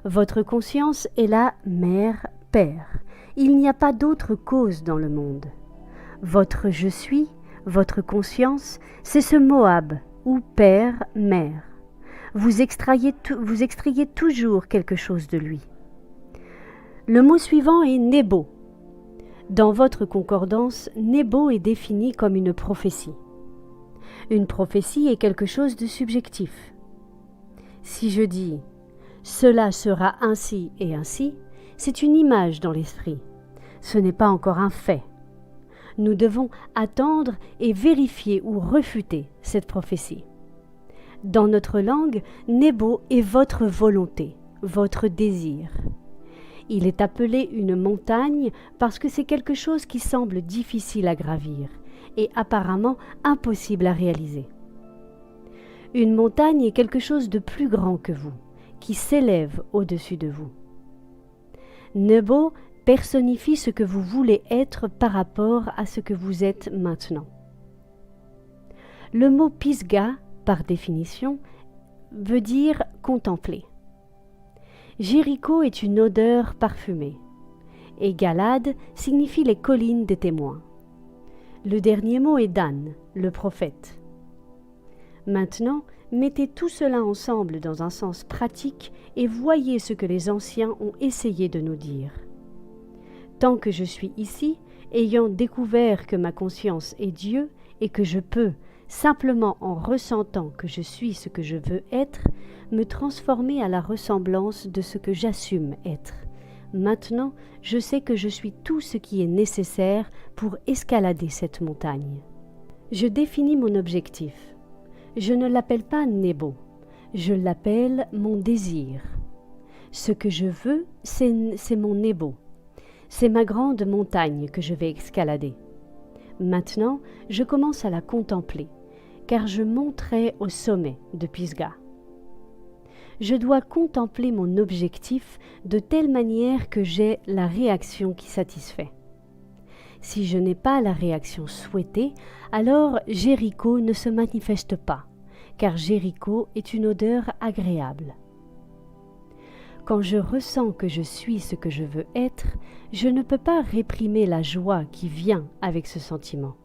Votre conscience est la mère, père. Il n'y a pas d'autre cause dans le monde. Votre je suis, votre conscience, c'est ce Moab, ou père, mère. Vous extrayez toujours quelque chose de lui. Le mot suivant est Nebo. Dans votre concordance, Nebo est défini comme une prophétie. Une prophétie est quelque chose de subjectif. Si je dis « cela sera ainsi et ainsi », c'est une image dans l'esprit. Ce n'est pas encore un fait. Nous devons attendre et vérifier ou refuter cette prophétie. Dans notre langue, Nebo est votre volonté, votre désir. Il est appelé une montagne parce que c'est quelque chose qui semble difficile à gravir et apparemment impossible à réaliser. Une montagne est quelque chose de plus grand que vous, qui s'élève au-dessus de vous. Nebo personnifie ce que vous voulez être par rapport à ce que vous êtes maintenant. Le mot Pisga, par définition, veut dire contempler. Jéricho est une odeur parfumée, et Galad signifie les collines des témoins. Le dernier mot est Dan, le prophète. Maintenant, mettez tout cela ensemble dans un sens pratique et voyez ce que les anciens ont essayé de nous dire. Tant que je suis ici, ayant découvert que ma conscience est Dieu et que je peux, simplement en ressentant que je suis ce que je veux être, me transformer à la ressemblance de ce que j'assume être. Maintenant, je sais que je suis tout ce qui est nécessaire pour escalader cette montagne. Je définis mon objectif. Je ne l'appelle pas Nebo, je l'appelle mon désir. Ce que je veux, c'est mon Nebo. C'est ma grande montagne que je vais escalader. Maintenant, je commence à la contempler, car je monterai au sommet de Pisga. Je dois contempler mon objectif de telle manière que j'ai la réaction qui satisfait. Si je n'ai pas la réaction souhaitée, alors Jéricho ne se manifeste pas, car Jéricho est une odeur agréable. Quand je ressens que je suis ce que je veux être, je ne peux pas réprimer la joie qui vient avec ce sentiment.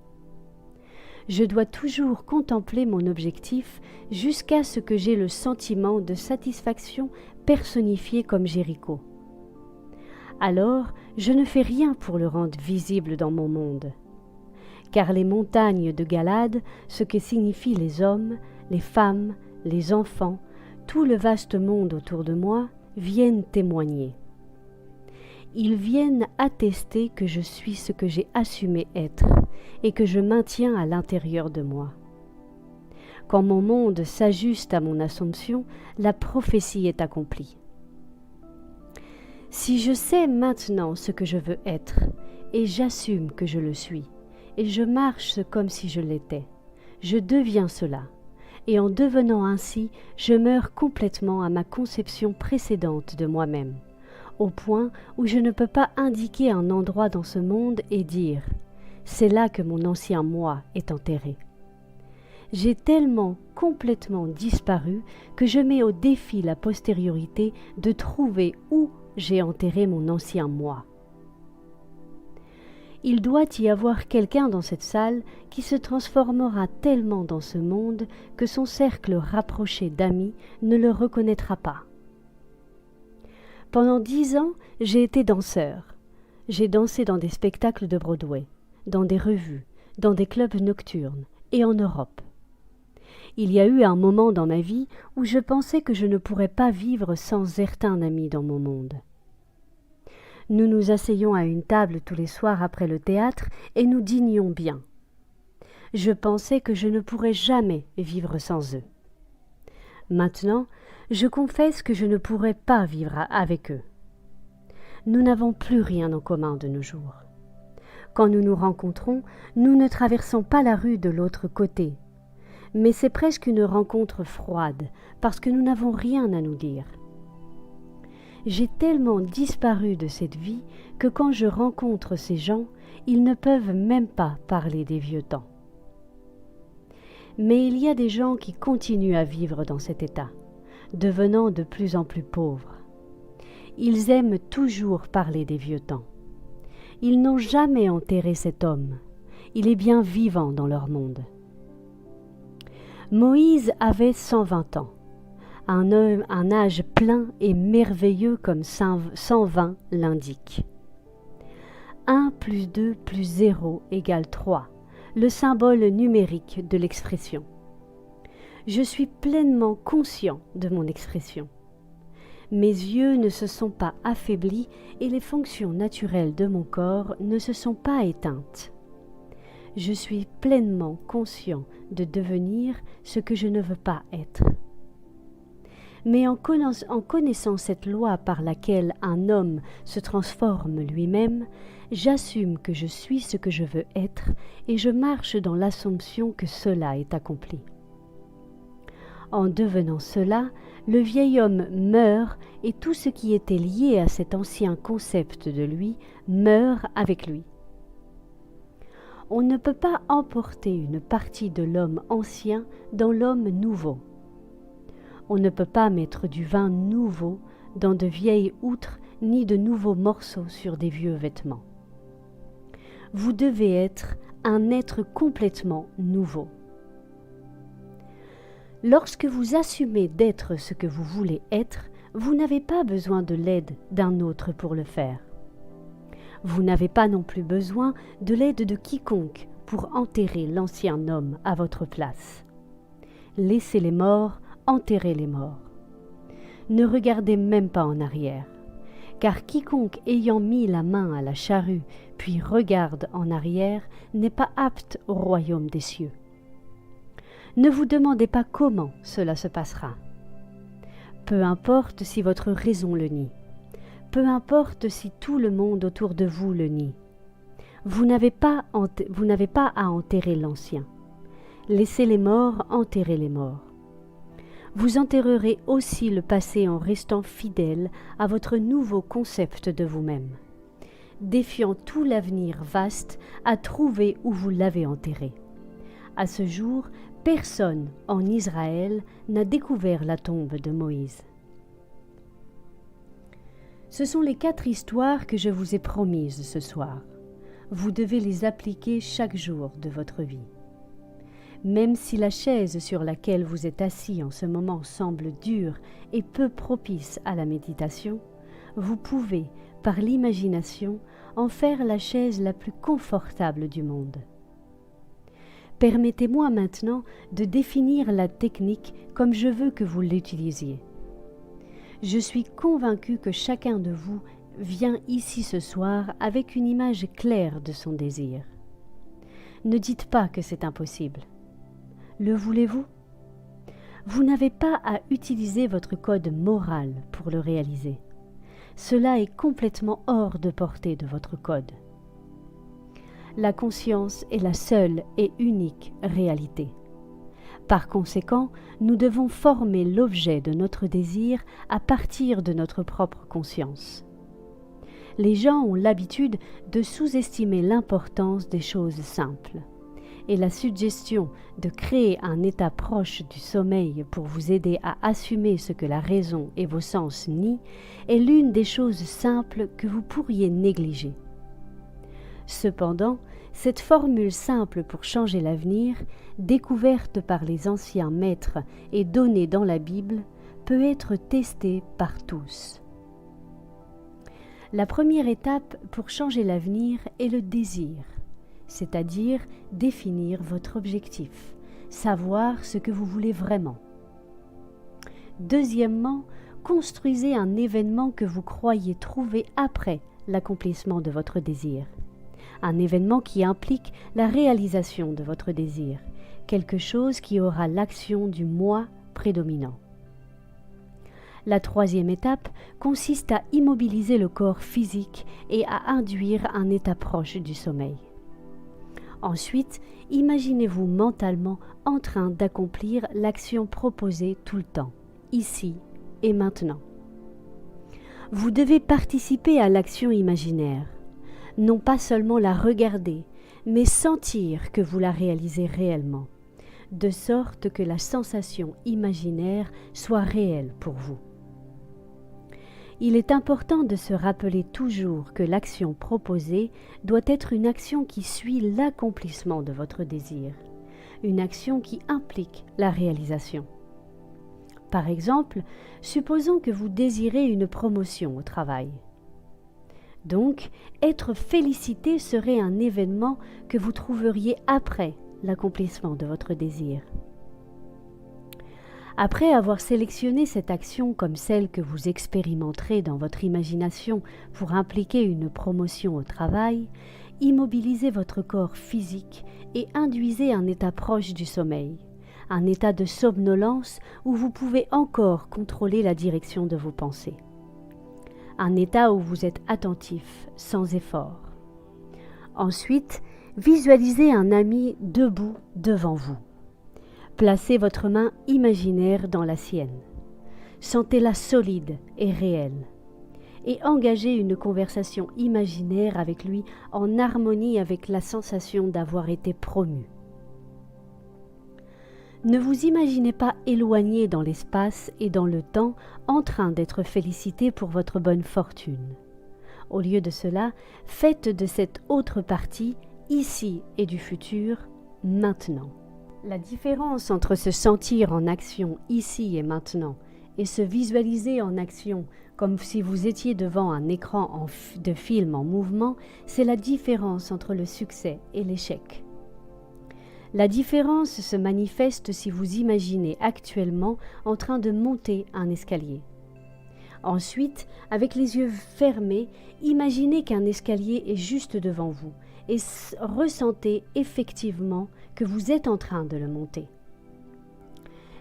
Je dois toujours contempler mon objectif jusqu'à ce que j'ai le sentiment de satisfaction personnifié comme Jéricho. Alors, je ne fais rien pour le rendre visible dans mon monde. Car les montagnes de Galad, ce que signifient les hommes, les femmes, les enfants, tout le vaste monde autour de moi, viennent témoigner. Ils viennent attester que je suis ce que j'ai assumé être et que je maintiens à l'intérieur de moi. Quand mon monde s'ajuste à mon assomption, la prophétie est accomplie. Si je sais maintenant ce que je veux être, et j'assume que je le suis, et je marche comme si je l'étais, je deviens cela, et en devenant ainsi, je meurs complètement à ma conception précédente de moi-même, au point où je ne peux pas indiquer un endroit dans ce monde et dire « c'est là que mon ancien moi est enterré ». J'ai tellement complètement disparu que je mets au défi la postériorité de trouver où j'ai enterré mon ancien moi. Il doit y avoir quelqu'un dans cette salle qui se transformera tellement dans ce monde que son cercle rapproché d'amis ne le reconnaîtra pas. Pendant 10 ans, j'ai été danseur. J'ai dansé dans des spectacles de Broadway, dans des revues, dans des clubs nocturnes et en Europe. Il y a eu un moment dans ma vie où je pensais que je ne pourrais pas vivre sans certains amis dans mon monde. Nous nous asseyons à une table tous les soirs après le théâtre et nous dînions bien. Je pensais que je ne pourrais jamais vivre sans eux. Maintenant, je confesse que je ne pourrais pas vivre avec eux. Nous n'avons plus rien en commun de nos jours. Quand nous nous rencontrons, nous ne traversons pas la rue de l'autre côté. Mais c'est presque une rencontre froide, parce que nous n'avons rien à nous dire. J'ai tellement disparu de cette vie que quand je rencontre ces gens, ils ne peuvent même pas parler des vieux temps. Mais il y a des gens qui continuent à vivre dans cet état, devenant de plus en plus pauvres. Ils aiment toujours parler des vieux temps. Ils n'ont jamais enterré cet homme. Il est bien vivant dans leur monde. Moïse avait 120 ans, un âge plein et merveilleux comme 120 l'indique. 1 plus 2 plus 0 égale 3, le symbole numérique de l'expression. Je suis pleinement conscient de mon expression. Mes yeux ne se sont pas affaiblis et les fonctions naturelles de mon corps ne se sont pas éteintes. Je suis pleinement conscient de devenir ce que je ne veux pas être. Mais en connaissant cette loi par laquelle un homme se transforme lui-même, j'assume que je suis ce que je veux être et je marche dans l'assomption que cela est accompli. En devenant cela, le vieil homme meurt et tout ce qui était lié à cet ancien concept de lui meurt avec lui. On ne peut pas emporter une partie de l'homme ancien dans l'homme nouveau. On ne peut pas mettre du vin nouveau dans de vieilles outres ni de nouveaux morceaux sur des vieux vêtements. Vous devez être un être complètement nouveau. Lorsque vous assumez d'être ce que vous voulez être, vous n'avez pas besoin de l'aide d'un autre pour le faire. Vous n'avez pas non plus besoin de l'aide de quiconque pour enterrer l'ancien homme à votre place. Laissez les morts enterrer les morts. Ne regardez même pas en arrière, car quiconque ayant mis la main à la charrue puis regarde en arrière n'est pas apte au royaume des cieux. Ne vous demandez pas comment cela se passera. Peu importe si votre raison le nie. Peu importe si tout le monde autour de vous le nie. Vous n'avez pas à enterrer l'ancien. Laissez les morts enterrer les morts. Vous enterrerez aussi le passé en restant fidèle à votre nouveau concept de vous-même, défiant tout l'avenir vaste à trouver où vous l'avez enterré. À ce jour, personne en Israël n'a découvert la tombe de Moïse. Ce sont les 4 histoires que je vous ai promises ce soir. Vous devez les appliquer chaque jour de votre vie. Même si la chaise sur laquelle vous êtes assis en ce moment semble dure et peu propice à la méditation, vous pouvez, par l'imagination, en faire la chaise la plus confortable du monde. Permettez-moi maintenant de définir la technique comme je veux que vous l'utilisiez. Je suis convaincue que chacun de vous vient ici ce soir avec une image claire de son désir. Ne dites pas que c'est impossible. Le voulez-vous? Vous n'avez pas à utiliser votre code moral pour le réaliser. Cela est complètement hors de portée de votre code. La conscience est la seule et unique réalité. Par conséquent, nous devons former l'objet de notre désir à partir de notre propre conscience. Les gens ont l'habitude de sous-estimer l'importance des choses simples. Et la suggestion de créer un état proche du sommeil pour vous aider à assumer ce que la raison et vos sens nient est l'une des choses simples que vous pourriez négliger. Cependant, cette formule simple pour changer l'avenir, découverte par les anciens maîtres et donnée dans la Bible, peut être testée par tous. La première étape pour changer l'avenir est le désir. c'est-à-dire définir votre objectif, savoir ce que vous voulez vraiment. Deuxièmement, construisez un événement que vous croyez trouver après l'accomplissement de votre désir. Un événement qui implique la réalisation de votre désir, quelque chose qui aura l'action du moi prédominant. La troisième étape consiste à immobiliser le corps physique et à induire un état proche du sommeil. Ensuite, imaginez-vous mentalement en train d'accomplir l'action proposée tout le temps, ici et maintenant. Vous devez participer à l'action imaginaire, non pas seulement la regarder, mais sentir que vous la réalisez réellement, de sorte que la sensation imaginaire soit réelle pour vous. Il est important de se rappeler toujours que l'action proposée doit être une action qui suit l'accomplissement de votre désir, une action qui implique la réalisation. Par exemple, supposons que vous désirez une promotion au travail. Donc, être félicité serait un événement que vous trouveriez après l'accomplissement de votre désir. Après avoir sélectionné cette action comme celle que vous expérimenterez dans votre imagination pour impliquer une promotion au travail, immobilisez votre corps physique et induisez un état proche du sommeil, un état de somnolence où vous pouvez encore contrôler la direction de vos pensées. Un état où vous êtes attentif, sans effort. Ensuite, visualisez un ami debout devant vous. Placez votre main imaginaire dans la sienne. Sentez-la solide et réelle. Et engagez une conversation imaginaire avec lui en harmonie avec la sensation d'avoir été promu. Ne vous imaginez pas éloigné dans l'espace et dans le temps en train d'être félicité pour votre bonne fortune. Au lieu de cela, faites de cette autre partie, ici et du futur, maintenant. La différence entre se sentir en action ici et maintenant et se visualiser en action comme si vous étiez devant un écran de film en mouvement, c'est la différence entre le succès et l'échec. La différence se manifeste si vous imaginez actuellement en train de monter un escalier. Ensuite, avec les yeux fermés, imaginez qu'un escalier est juste devant vous et ressentez effectivement que vous êtes en train de le monter.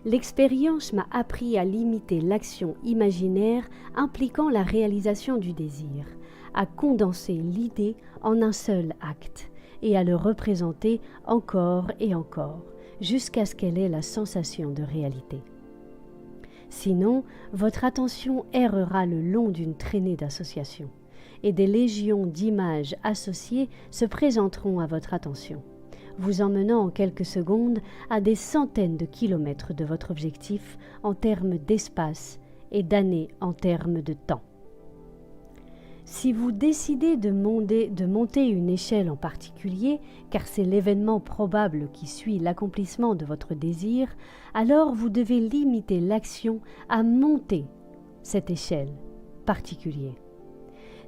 L'expérience m'a appris à limiter l'action imaginaire impliquant la réalisation du désir, à condenser l'idée en un seul acte et à le représenter encore et encore, jusqu'à ce qu'elle ait la sensation de réalité. Sinon, votre attention errera le long d'une traînée d'associations, et des légions d'images associées se présenteront à votre attention, vous emmenant en quelques secondes à des centaines de kilomètres de votre objectif en termes d'espace et d'années en termes de temps. Si vous décidez de monter une échelle en particulier, car c'est l'événement probable qui suit l'accomplissement de votre désir, alors vous devez limiter l'action à monter cette échelle particulière.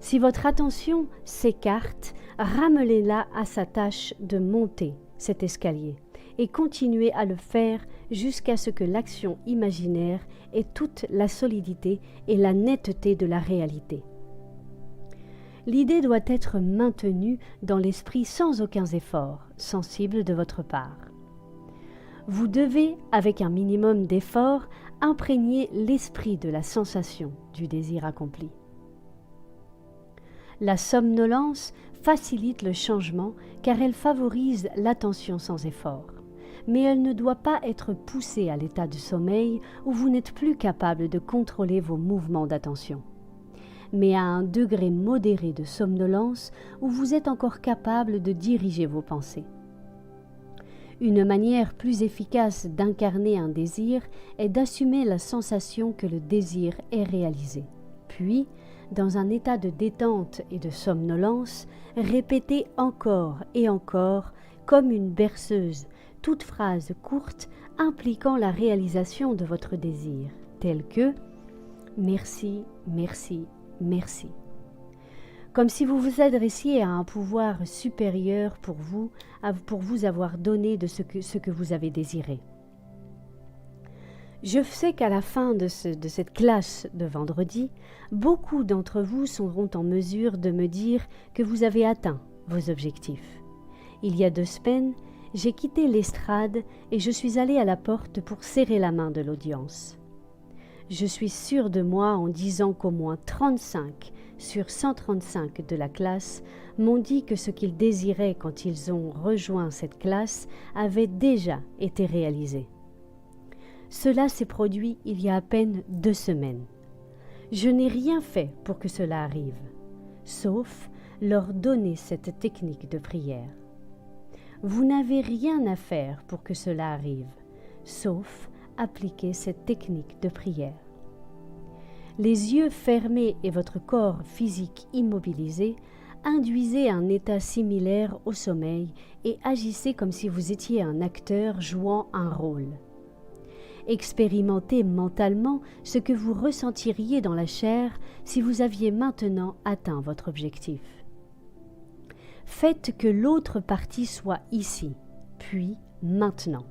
Si votre attention s'écarte, ramenez-la à sa tâche de monter cet escalier et continuez à le faire jusqu'à ce que l'action imaginaire ait toute la solidité et la netteté de la réalité. L'idée doit être maintenue dans l'esprit sans aucun effort sensible de votre part. Vous devez, avec un minimum d'effort, imprégner l'esprit de la sensation du désir accompli. La somnolence facilite le changement car elle favorise l'attention sans effort. Mais elle ne doit pas être poussée à l'état de sommeil où vous n'êtes plus capable de contrôler vos mouvements d'attention, mais à un degré modéré de somnolence où vous êtes encore capable de diriger vos pensées. Une manière plus efficace d'incarner un désir est d'assumer la sensation que le désir est réalisé. Puis, dans un état de détente et de somnolence, répétez encore et encore, comme une berceuse, toute phrase courte impliquant la réalisation de votre désir, telle que « Merci, merci, merci ». comme si vous vous adressiez à un pouvoir supérieur pour vous avoir donné de ce que vous avez désiré. Je sais qu'à la fin de cette classe de vendredi, beaucoup d'entre vous seront en mesure de me dire que vous avez atteint vos objectifs. Il y a 2 semaines, j'ai quitté l'estrade et je suis allée à la porte pour serrer la main de l'audience. Je suis sûre de moi en disant qu'au moins 35 sur 135 de la classe m'ont dit que ce qu'ils désiraient quand ils ont rejoint cette classe avait déjà été réalisé. Cela s'est produit il y a à peine 2 semaines. Je n'ai rien fait pour que cela arrive, sauf leur donner cette technique de prière. Vous n'avez rien à faire pour que cela arrive, sauf appliquer cette technique de prière. Les yeux fermés et votre corps physique immobilisé, induisez un état similaire au sommeil et agissez comme si vous étiez un acteur jouant un rôle. Expérimentez mentalement ce que vous ressentiriez dans la chair si vous aviez maintenant atteint votre objectif. Faites que l'autre partie soit ici, puis maintenant.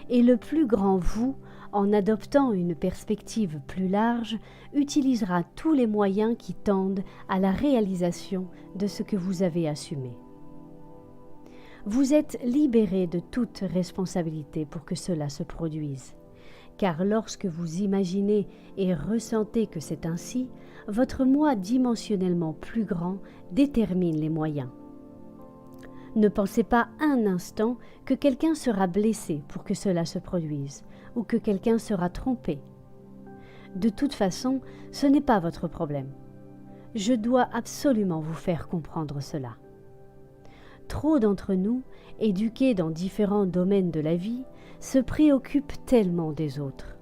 Et le plus grand vous, en adoptant une perspective plus large, utilisera tous les moyens qui tendent à la réalisation de ce que vous avez assumé. Vous êtes libéré de toute responsabilité pour que cela se produise, car lorsque vous imaginez et ressentez que c'est ainsi, votre moi dimensionnellement plus grand détermine les moyens. Ne pensez pas un instant que quelqu'un sera blessé pour que cela se produise, ou que quelqu'un sera trompé. De toute façon, ce n'est pas votre problème. Je dois absolument vous faire comprendre cela. Trop d'entre nous, éduqués dans différents domaines de la vie, se préoccupent tellement des autres.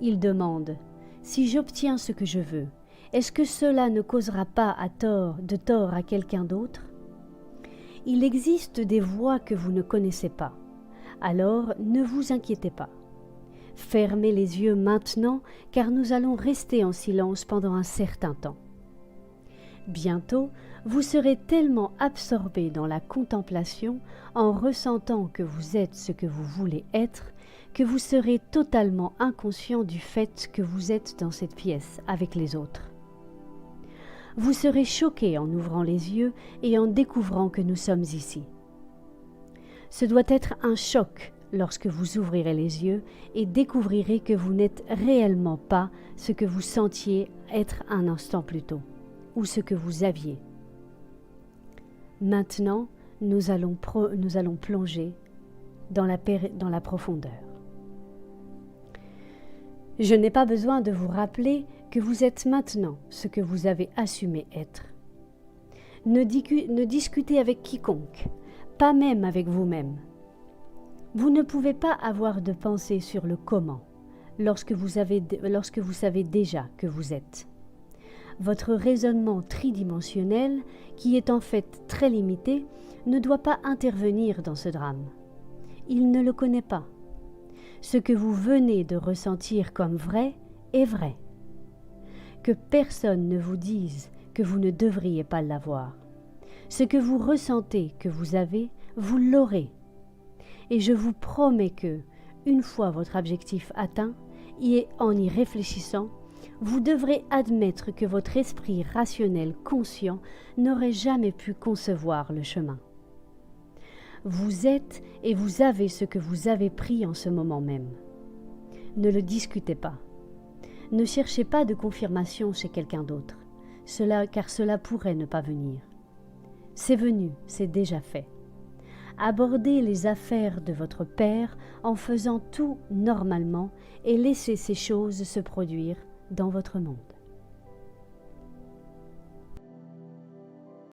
Ils demandent « Si j'obtiens ce que je veux, est-ce que cela ne causera pas de tort à quelqu'un d'autre ?» Il existe des voies que vous ne connaissez pas, alors ne vous inquiétez pas. Fermez les yeux maintenant, car nous allons rester en silence pendant un certain temps. Bientôt, vous serez tellement absorbé dans la contemplation, en ressentant que vous êtes ce que vous voulez être, que vous serez totalement inconscient du fait que vous êtes dans cette pièce avec les autres. Vous serez choqué en ouvrant les yeux et en découvrant que nous sommes ici. Ce doit être un choc lorsque vous ouvrirez les yeux et découvrirez que vous n'êtes réellement pas ce que vous sentiez être un instant plus tôt, ou ce que vous aviez. Maintenant, nous allons plonger dans la profondeur. Je n'ai pas besoin de vous rappeler que vous êtes maintenant ce que vous avez assumé être. Ne discutez avec quiconque, pas même avec vous-même. Vous ne pouvez pas avoir de pensée sur le comment lorsque vous savez déjà que vous êtes. Votre raisonnement tridimensionnel, qui est en fait très limité, ne doit pas intervenir dans ce drame. Il ne le connaît pas. Ce que vous venez de ressentir comme vrai est vrai. Que personne ne vous dise que vous ne devriez pas l'avoir. Ce que vous ressentez que vous avez, vous l'aurez. Et je vous promets que, une fois votre objectif atteint, et en y réfléchissant, vous devrez admettre que votre esprit rationnel conscient n'aurait jamais pu concevoir le chemin. Vous êtes et vous avez ce que vous avez pris en ce moment même. Ne le discutez pas. Ne cherchez pas de confirmation chez quelqu'un d'autre, car cela pourrait ne pas venir. C'est venu, c'est déjà fait. Abordez les affaires de votre Père en faisant tout normalement et laissez ces choses se produire dans votre monde.